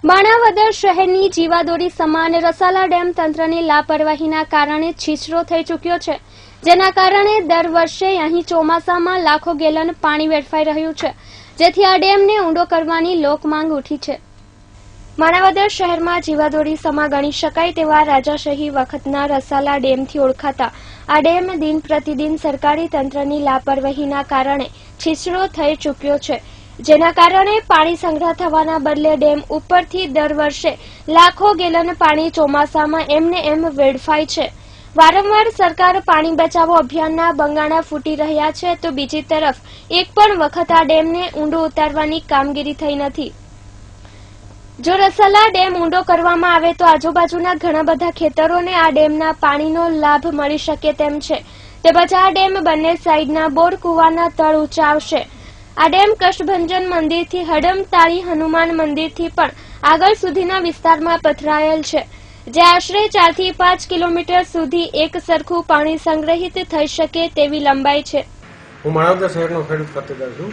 માણાવદર શહેરની જીવાદોરી સમાન રસાલા ડેમ તંત્રની લાપરવાહીના કારણે છીછરો થઈ ચૂક્યો છે, જેના કારણે દર વર્ષે અહીં ચોમાસામાં લાખો ગેલન પાણી વેડફાઈ રહ્યું છે, જેથી આ ડેમને ઊંડો કરવાની લોકમાંગ ઉઠી છે. માણાવદર શહેરમાં જીવાદોરી સમા ગણી શકાય તેવા રાજાશાહી વખતના રસાલા ડેમથી ઓળખાતા આ ડેમ દિન પ્રતિદિન સરકારી તંત્રની લાપરવાહીના કારણે છીછરો થઈ ચૂક્યો છે, જેના કારણે પાણી સંગ્રહ થવાના બદલે ડેમ ઉપરથી દર વર્ષે લાખો ગેલન પાણી ચોમાસામાં એમને એમ વેડફાય છે. વારંવાર સરકાર પાણી બચાવો અભિયાનના બંગાણા ફૂટી રહ્યા છે, તો બીજી તરફ એક પણ વખત આ ડેમને ઊંડો ઉતારવાની કામગીરી થઈ નથી. જો રસાલા ડેમ ઊંડો કરવામાં આવે તો આજુબાજુના ઘણા બધા ખેતરોને આ ડેમના પાણીનો લાભ મળી શકે તેમ છે. તે પછી આ ડેમ બંને સાઈડના બોર કુવાના તળ ઊંચા આવશે. આ ડેમ કષ્ટભંજન મંદિરથી હડમતાળી હનુમાન મંદિરથી પણ આગળ સુધીના વિસ્તારમાં પથરાયેલ છે, જે આશરે 4 થી 5 કિલોમીટર સુધી એક સરખું પાણી સંગ્રહિત થઈ શકે તેવી લંબાઈ છે. હું માણાવદર શહેરનો ખેડૂત ખાતેદાર છું.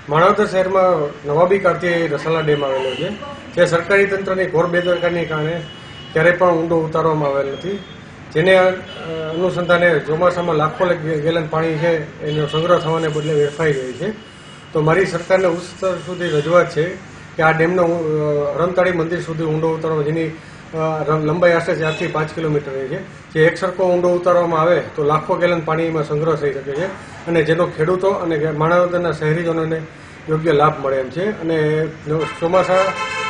માણાવદર શહેરમાં નવાબી કાંઠે રસાલા ડેમ આવેલો છે, જે સરકારી તંત્રની ઘોર બેદરકારીને કારણે ક્યારેય પણ ઊંડો ઉતારવામાં આવેલ નથી, જેને અનુસંધાને ચોમાસામાં લાખો ગેલન પાણી છે એનો સંગ્રહ થવાને બદલે વેડફાઈ રહી છે. તો મારી સરકારને ઉચ્ચ સ્તર સુધી રજૂઆત છે કે આ ડેમનો હરમતાળી મંદિર સુધી ઊંડો ઉતારવા, જેની લંબાઈ આશરે 4 થી 5 કિલોમીટરની છે, જે એક સરખો ઊંડો ઉતારવામાં આવે તો લાખો ગેલન પાણીમાં સંગ્રહ થઈ શકે છે અને જેનો ખેડૂતો અને માણાવદરના શહેરીજનોને યોગ્ય લાભ મળે એમ છે. અને ચોમાસા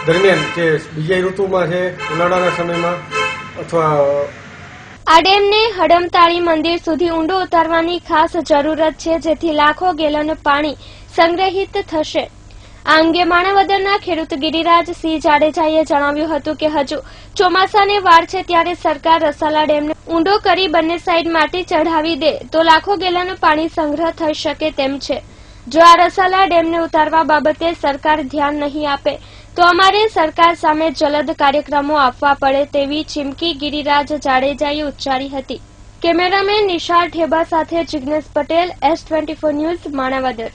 દરમિયાન જે બીજી ઋતુમાં છે, ઉનાળાના સમયમાં અથવા આ ડેમને હડમતાળી મંદિર સુધી ઊંડો ઉતારવાની ખાસ જરૂરત છે, જેથી લાખો ગેલન પાણી સંગ્રહિત થશે. આ અંગે માણાવદરના ખેડૂત ગિરિરાજસિંહ જાડેજાએ જણાવ્યું હતું કે હજુ ચોમાસાને વાર છે ત્યારે સરકાર રસાલા ડેમને ઊંડો કરી બંને સાઈડ માટી ચઢાવી દે તો લાખો ગેલન પાણી સંગ્રહ થઈ શકે તેમ છે. જો આ રસાલા ડેમને ઉતારવા બાબતે સરકાર ધ્યાન નહીં આપે તો અમારે સરકાર સામે જલદ કાર્યક્રમો આપવા પડે તેવી ચીમકી ગિરિરાજ જાડેજાએ ઉચ્ચારી હતી. કેમેરામેન નિશાળ ઠેબા સાથે જિગ્નેશ પટેલ, S24 ન્યૂઝ, માણાવદર.